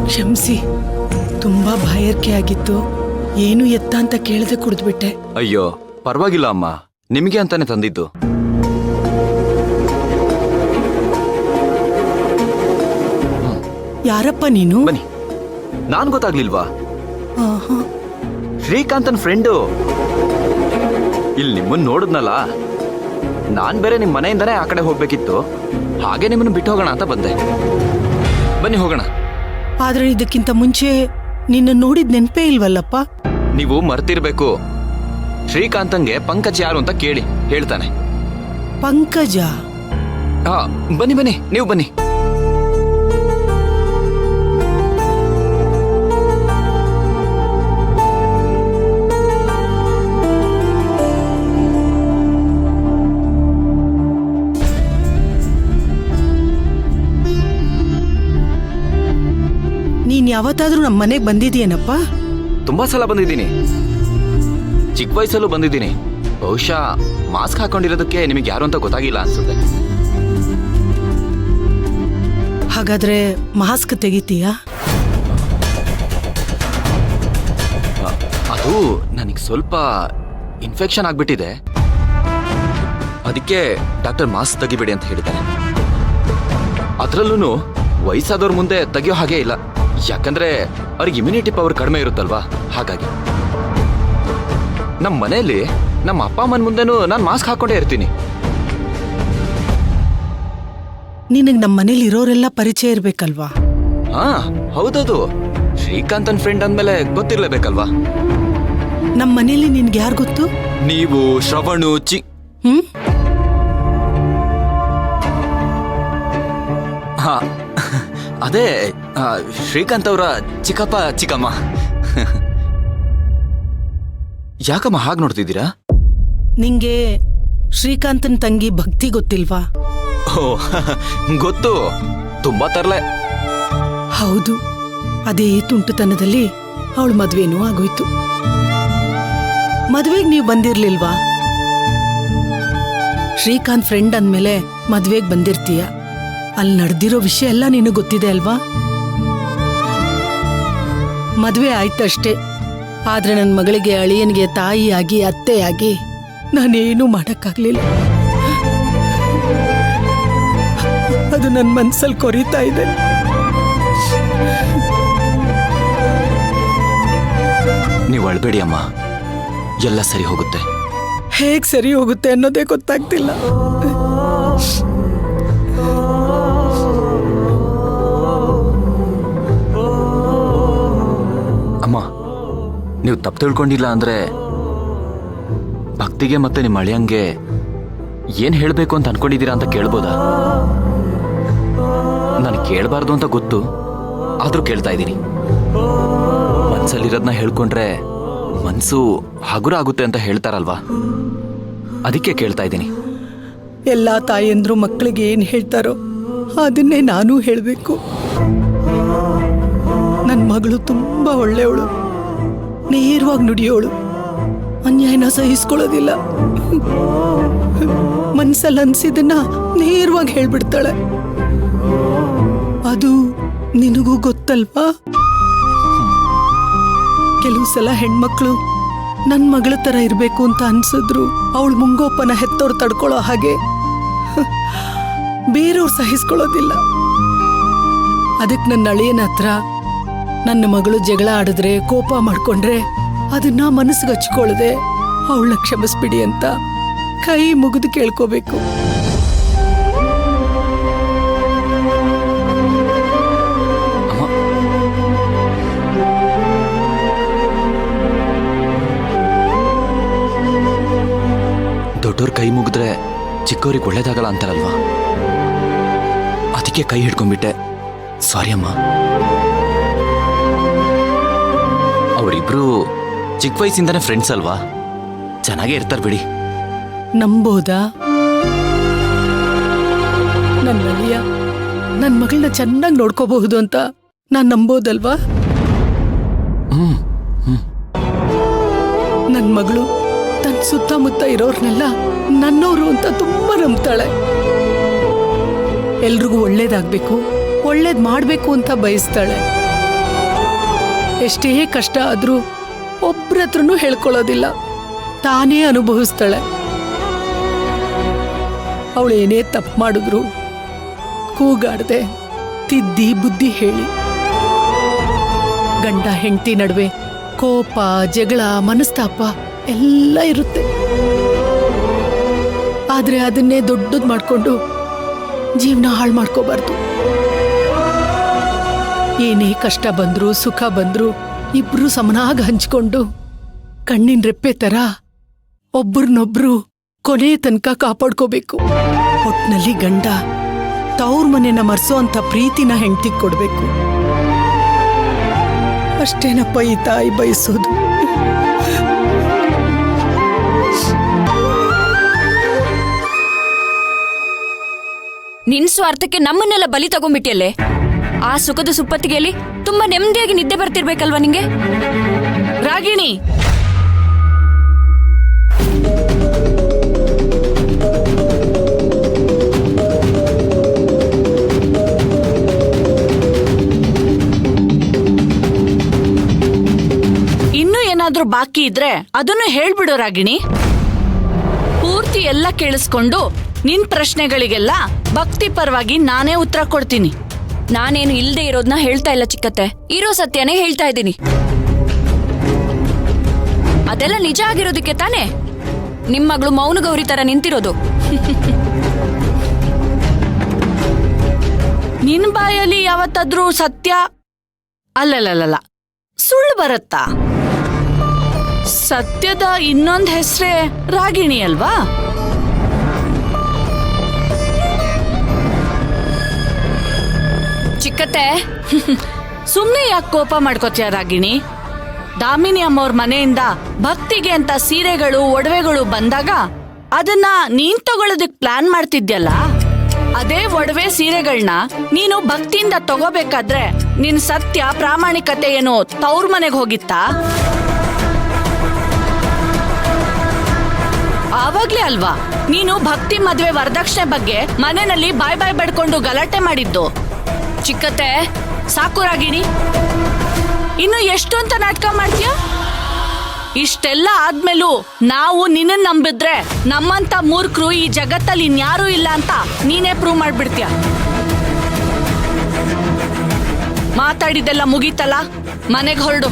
ಕ್ಷಮಿಸಿ, ತುಂಬಾ ಭಯಕ್ಕೆ ಆಗಿತ್ತು. ಏನು ಎತ್ತ ಅಂತ ಕೇಳದೆ ಕುಡಿದ್ಬಿಟ್ಟೆ. ಅಯ್ಯೋ ಪರವಾಗಿಲ್ಲ ಅಮ್ಮ, ನಿಮಗೆ ಅಂತಾನೆ ತಂದಿದ್ದು. ಯಾರಪ್ಪ ನೀನು? ಬನ್ನಿ. ನಾನ್ ಗೊತ್ತಾಗ್ಲಿಲ್ವಾ? ಆಹಾ. ಶ್ರೀಕಾಂತನ್ ಫ್ರೆಂಡು. ಇಲ್ಲಿ ನಿಮ್ಮನ್ನ ನೋಡಿದ್ನಲ್ಲ, ನಾನ್ ಬೇರೆ ನಿಮ್ ಮನೆಯಿಂದಾನೇ ಆ ಕಡೆ ಹೋಗ್ಬೇಕಿತ್ತು. ಹಾಗೆ ನಿಮ್ಮನ್ನು ಬಿಟ್ಟು ಹೋಗೋಣ ಅಂತ ಬಂದೆ. ಬನ್ನಿ ಹೋಗೋಣ. ಆದ್ರೆ ಇದಕ್ಕಿಂತ ಮುಂಚೆ ನಿನ್ನ ನೋಡಿದ್ ನೆನ್ಪೇ ಇಲ್ವಲ್ಲಪ್ಪ? ನೀವು ಮರ್ತಿರ್ಬೇಕು. ಶ್ರೀಕಾಂತಂಗೆ ಪಂಕಜ್ ಯಾರು ಅಂತ ಕೇಳಿ ಹೇಳ್ತಾನೆ. ಪಂಕಜ? ಹಾ, ಬನ್ನಿ ಬನ್ನಿ, ನೀವು ಬನ್ನಿ. ನೀನ್ ಯಾವತ್ತಾದ್ರೂ ನಮ್ಮ ಮನೆಗ್ ಬಂದಿದೀಯನಪ್ಪ? ತುಂಬಾ ಸಲ ಬಂದಿದ್ದೀನಿ. ಚಿಕ್ಕ ವಯಸ್ಸಲ್ಲೂ ಬಂದಿದ್ದೀನಿ. ಬಹುಶಃ ಮಾಸ್ಕ್ ಹಾಕೊಂಡಿರೋದಕ್ಕೆ ನಿಮಗೆ ಯಾರು ಅಂತ ಗೊತ್ತಾಗಿಲ್ಲ ಅನ್ಸುತ್ತೆ. ಹಾಗಾದ್ರೆ ಮಾಸ್ಕ್ ತೆಗಿತೀಯಾ? ಅದು ನನಗೆ ಸ್ವಲ್ಪ ಇನ್ಫೆಕ್ಷನ್ ಆಗ್ಬಿಟ್ಟಿದೆ. ಅದಕ್ಕೆ ಡಾಕ್ಟರ್ ಮಾಸ್ಕ್ ತೆಗಿಬೇಡಿ ಅಂತ ಹೇಳಿದ್ದಾರೆ. ಅದರಲ್ಲೂ ವಯಸ್ಸಾದವ್ರ ಮುಂದೆ ತೆಗಿಯೋ ಹಾಗೆ ಇಲ್ಲ, ಯಾಕಂದ್ರೆ ಅವ್ರಿಗೆ ಇಮ್ಯುನಿಟಿ ಪವರ್ ಕಡಿಮೆ ಇರುತ್ತಲ್ವಾ. ಹಾಗಾಗಿ ನಮ್ಮ ಮನೆಯಲ್ಲಿ ನಮ್ಮ ಅಪ್ಪ ಅಮ್ಮನ ಮುಂದೆನೂ ನಾನು ಮಾಸ್ಕ್ ಹಾಕೊಂಡೇ ಇರ್ತೀನಿ. ನಿನಗ್ ನಮ್ಮ ಮನೇಲಿ ಇರೋರೆಲ್ಲ ಪರಿಚಯ ಇರ್ಬೇಕಲ್ವಾ? ಹಾ ಹೌದದು. ಶ್ರೀಕಾಂತನ್ ಫ್ರೆಂಡ್ ಅಂದ್ಮೇಲೆ ಗೊತ್ತಿರ್ಲೇಬೇಕಲ್ವಾ. ನಮ್ಮ ಮನೇಲಿ ನಿನ್ಗೆ ಯಾರು ಗೊತ್ತು? ನೀವು, ಶ್ರವಣು, ಹಾ ಅದೇ ಶ್ರೀಕಾಂತ್ ಅವರ ಚಿಕ್ಕಪ್ಪ ಚಿಕ್ಕಮ್ಮ. ಯಾಕಮ್ಮ ಹಾಗೆ ನೋಡ್ತಿದ್ದೀರಾ? ನಿಂಗೆ ಶ್ರೀಕಾಂತನ್ ತಂಗಿ ಭಕ್ತಿ ಗೊತ್ತಿಲ್ವಾ? ಓ ಗೊತ್ತು, ತುಂಬಾ ತರ್ಲೆ. ಹೌದು, ಅದೇ ತುಂಟುತನದಲ್ಲಿ ಅವಳ ಮದ್ವೆನೂ ಆಗೋಯ್ತು. ಮದ್ವೆಗ್ ನೀವು ಬಂದಿರ್ಲಿಲ್ವಾ? ಶ್ರೀಕಾಂತ್ ಫ್ರೆಂಡ್ ಅಂದ್ಮೇಲೆ ಮದ್ವೆಗ್ ಬಂದಿರ್ತೀಯ. ಅಲ್ಲಿ ನಡೆದಿರೋ ವಿಷಯ ಎಲ್ಲ ನಿನಗೆ ಗೊತ್ತಿದೆ ಅಲ್ವಾ? ಮದ್ವೆ ಆಯ್ತಷ್ಟೇ, ಆದ್ರೆ ನನ್ನ ಮಗಳಿಗೆ ಅಳಿಯನ್ಗೆ ತಾಯಿಯಾಗಿ ಅತ್ತೆಯಾಗಿ ನಾನೇನು ಮಾಡಕ್ಕಾಗ್ಲಿಲ್ಲ. ಅದು ನನ್ನ ಮನ್ಸಲ್ಲಿ ಕೊರೀತಾ ಇದೆ. ನೀವು ಅಳ್ಬೇಡಿ ಅಮ್ಮ, ಎಲ್ಲ ಸರಿ ಹೋಗುತ್ತೆ. ಹೇಗ್ ಸರಿ ಹೋಗುತ್ತೆ ಅನ್ನೋದೇ ಗೊತ್ತಾಗ್ತಿಲ್ಲ. ಅಮ್ಮ, ನೀವು ತಪ್ಪು ತಿಳ್ಕೊಂಡಿಲ್ಲ ಅಂದ್ರೆ ಭಕ್ತಿಗೆ ಮತ್ತೆ ನಿಮ್ಮ ಅಳಿಯಂಗೆ ಏನ್ ಹೇಳ್ಬೇಕು ಅಂತ ಅನ್ಕೊಂಡಿದ್ದೀರಾ ಅಂತ ಕೇಳ್ಬೋದಾ? ನಾನು ಕೇಳಬಾರ್ದು ಅಂತ ಗೊತ್ತು, ಆದ್ರೂ ಕೇಳ್ತಾ ಇದ್ದೀನಿ. ಮನ್ಸಲ್ಲಿರೋದನ್ನ ಹೇಳ್ಕೊಂಡ್ರೆ ಮನ್ಸು ಹಗುರ ಆಗುತ್ತೆ ಅಂತ ಹೇಳ್ತಾರಲ್ವಾ, ಅದಕ್ಕೆ ಕೇಳ್ತಾ ಇದ್ದೀನಿ. ಎಲ್ಲಾ ತಾಯಂದ್ರು ಮಕ್ಕಳಿಗೆ ಏನ್ ಹೇಳ್ತಾರೋ ಅದನ್ನೇ ನಾನು ಹೇಳ್ಬೇಕು. ನನ್ನ ಮಗಳು ತುಂಬಾ ಒಳ್ಳೆಯವಳು, ನೇರವಾಗಿ ನುಡಿಯೋಳು, ಅನ್ಯಾಯನ ಸಹಿಸ್ಕೊಳ್ಳೋದಿಲ್ಲ. ಮನ್ಸಲ್ಲಿ ಅನ್ಸಿದನ್ನ ನೇರವಾಗಿ ಹೇಳ್ಬಿಡ್ತಾಳೆ. ಅದು ನಿನಗೂ ಗೊತ್ತಲ್ವಾ? ಕೆಲವು ಸಲ ಹೆಣ್ಮಕ್ಳು ನನ್ ಮಗಳ ತರ ಇರ್ಬೇಕು ಅಂತ ಅನ್ಸಿದ್ರು ಅವಳು ಮುಂಗೋಪನ ಹೆತ್ತೋರು ತಡ್ಕೊಳ್ಳೋ ಹಾಗೆ ಬೇರೆಯವ್ರು ಸಹಿಸ್ಕೊಳ್ಳೋದಿಲ್ಲ. ಅದಕ್ಕೆ ನನ್ನ ಅಳಿಯನ ಹತ್ರ ನನ್ನ ಮಗಳು ಜಗಳ ಆಡಿದ್ರೆ, ಕೋಪ ಮಾಡ್ಕೊಂಡ್ರೆ ಅದನ್ನ ಮನಸ್ಸಿಗೆ ಹಚ್ಕೊಳ್ಳದೆ ಅವಳನ್ನ ಕ್ಷಮಿಸ್ಬಿಡಿ ಅಂತ ಕೈ ಮುಗಿದು ಕೇಳ್ಕೋಬೇಕು. ಅಮ್ಮ, ಕೈ ಮುಗಿದ್ರೆ ಚಿಕ್ಕವ್ರಿಗೆ ಒಳ್ಳೇದಾಗಲ್ಲ ಅಂತಾರಲ್ವಾ, ಅದಕ್ಕೆ ಕೈ ಹಿಡ್ಕೊಂಡ್ಬಿಟ್ಟೆ. ಸಾರಿ ಅಮ್ಮ. ಅವರಿಬ್ರು ಚಿಕ್ಕ ವಯಸ್ಸಿಂದಾನೆ ಫ್ರೆಂಡ್ಸ್ ಅಲ್ವಾ, ಚೆನ್ನಾಗೇ ಇರ್ತಾರೆ ಬಿಡಿ. ನಂಬೋದಾ? ನನ್ನ ಅಳಿಯ ನನ್ನ ಮಗಳನ್ನ ಚೆನ್ನಾಗಿ ನೋಡ್ಕೋಬಹುದು ಅಂತ ನಾನ್ ನಂಬೋದಲ್ವಾ? ನನ್ ಮಗಳು ತನ್ನ ಸುತ್ತಮುತ್ತ ಇರೋರ್ನೆಲ್ಲ ನನ್ನವರು ಅಂತ ತುಂಬಾ ನಂಬ್ತಾಳೆ. ಎಲ್ರಿಗೂ ಒಳ್ಳೇದಾಗ್ಬೇಕು, ಒಳ್ಳೇದ್ ಮಾಡ್ಬೇಕು ಅಂತ ಬಯಸ್ತಾಳೆ. ಎಷ್ಟೇ ಕಷ್ಟ ಆದ್ರೂ ಒಬ್ರ ಹತ್ರನೂ ಹೇಳ್ಕೊಳ್ಳೋದಿಲ್ಲ, ತಾನೇ ಅನುಭವಿಸ್ತಾಳೆ. ಅವಳೇನೇ ತಪ್ಪು ಮಾಡಿದ್ರು ಕೂಗಾಡ್ದೆ ತಿದ್ದಿ ಬುದ್ಧಿ ಹೇಳಿ. ಗಂಡ ಹೆಂಡತಿ ನಡುವೆ ಕೋಪ, ಜಗಳ, ಮನಸ್ತಾಪ ಎಲ್ಲ ಇರುತ್ತೆ. ಆದ್ರೆ ಅದನ್ನೇ ದೊಡ್ಡದ್ ಮಾಡ್ಕೊಂಡು ಜೀವನ ಹಾಳು ಮಾಡ್ಕೋಬಾರ್ದು. ಏನೇ ಕಷ್ಟ ಬಂದ್ರು ಸುಖ ಬಂದ್ರು ಇಬ್ರು ಸಮನಾಗಿ ಹಂಚ್ಕೊಂಡು ಕಣ್ಣಿನ ರೆಪ್ಪೆ ತರ ಒಬ್ರನ್ನೊಬ್ರು ಕೊನೆ ತನಕ ಕಾಪಾಡ್ಕೋಬೇಕು. ಒಟ್ನಲ್ಲಿ ಗಂಡ ತವ್ರ ಮನೆನ ಮರ್ಸೋ ಅಂತ ಪ್ರೀತಿನ ಹೆಂಡ್ತಿಗ್ ಕೊಡ್ಬೇಕು. ಅಷ್ಟೇನಪ್ಪ ಈ ತಾಯಿ ಬಯಸೋದು. ನಿನ್ ಸ್ವಾರ್ಥಕ್ಕೆ ನಮ್ಮನ್ನೆಲ್ಲ ಬಲಿ ತಗೊಂಡ್ಬಿಟ್ಟಿಯಲ್ಲೇ. ಆ ಸುಖದ ಸುಪ್ಪತ್ತಿಗೆಯಲ್ಲಿ ತುಂಬಾ ನೆಮ್ಮದಿಯಾಗಿ ನಿದ್ದೆ ಬರ್ತಿರ್ಬೇಕಲ್ವಾ ನಿಂಗೆ? ರಾಗಿಣಿ, ಇನ್ನೂ ಏನಾದ್ರೂ ಬಾಕಿ ಇದ್ರೆ ಅದನ್ನು ಹೇಳ್ಬಿಡು ರಾಗಿಣಿ. ಪೂರ್ತಿ ಎಲ್ಲ ಕೇಳಿಸ್ಕೊಂಡು ನಿನ್ ಪ್ರಶ್ನೆಗಳಿಗೆಲ್ಲ ಭಕ್ತಿ ಪರವಾಗಿ ನಾನೇ ಉತ್ತರ ಕೊಡ್ತೀನಿ. ನಾನೇನು ಇಲ್ದೇ ಇರೋದನ್ನ ಹೇಳ್ತಾ ಇಲ್ಲ ಚಿಕ್ಕತ್ತೆ, ಇರೋ ಸತ್ಯನೇ ಹೇಳ್ತಾ ಇದ್ದೀನಿ. ಅದೆಲ್ಲ ನಿಜ ಆಗಿರೋದಕ್ಕೆ ತಾನೇ ನಿಮ್ ಮಗಳು ಮೌನ ಗೌರಿ ತರ ನಿಂತಿರೋದು. ನಿನ್ ಬಾಯಲ್ಲಿ ಯಾವತ್ತಾದ್ರೂ ಸತ್ಯ ಅಲ್ಲಲ್ಲ ಸುಳ್ಳು ಬರುತ್ತಾ? ಸತ್ಯದ ಇನ್ನೊಂದ್ ಹೆಸರೇ ರಾಗಿಣಿ ಅಲ್ವಾ? ಚಿಕ್ಕತ್ತೆ, ಸುಮ್ನೆ ಯಾಕೆ ಕೋಪ ಮಾಡ್ಕೋತೀಯ ರಾಗಿಣಿ? ದಾಮಿನಿ ಅಮ್ಮವ್ರ ಮನೆಯಿಂದ ಭಕ್ತಿಗೆ ಅಂತ ಸೀರೆಗಳು ಒಡವೆಗಳು ಬಂದಾಗ ಅದನ್ನ ನೀನ್ ತಗೊಳ್ಳೋದಕ್ ಪ್ಲಾನ್ ಮಾಡ್ತಿದ್ಯಲ್ಲ, ಅದೇ ಒಡವೆ ಸೀರೆಗಳನ್ನ ನೀನು ಭಕ್ತಿಯಿಂದ ತಗೋಬೇಕಾದ್ರೆ ನಿನ್ ಸತ್ಯ ಪ್ರಾಮಾಣಿಕತೆ ಏನು ತವ್ರ ಮನೆಗೆ ಹೋಗಿತ್ತಾ? ಆವಾಗ್ಲೇ ಅಲ್ವಾ ನೀನು ಭಕ್ತಿ ಮದ್ವೆ ವರದಕ್ಷಿಣೆ ಬಗ್ಗೆ ಮನೆಯಲ್ಲಿ ಬಾಯ್ ಬಡ್ಕೊಂಡು ಗಲಾಟೆ ಮಾಡಿದ್ದು. ಚಿಕ್ಕತ್ತೆ, ಸಾಕು ರಾಗಿಣಿ, ಇನ್ನು ಎಷ್ಟು ಅಂತ ನಾಟಕ ಮಾಡ್ತೀಯ? ಇಷ್ಟೆಲ್ಲ ಆದ್ಮೇಲೂ ನಾವು ನಿನ್ನ ನಂಬಿದ್ರೆ ನಮ್ಮಂತ ಮೂರ್ಖರು ಈ ಜಗತ್ತಲ್ಲಿ ಇನ್ಯಾರೂ ಇಲ್ಲ ಅಂತ ನೀನೇ ಪ್ರೂವ್ ಮಾಡ್ಬಿಡ್ತೀಯ. ಮಾತಾಡಿದ್ದೆಲ್ಲ ಮುಗೀತಲ್ಲ, ಮನೆಗೆ ಹೊರಡು.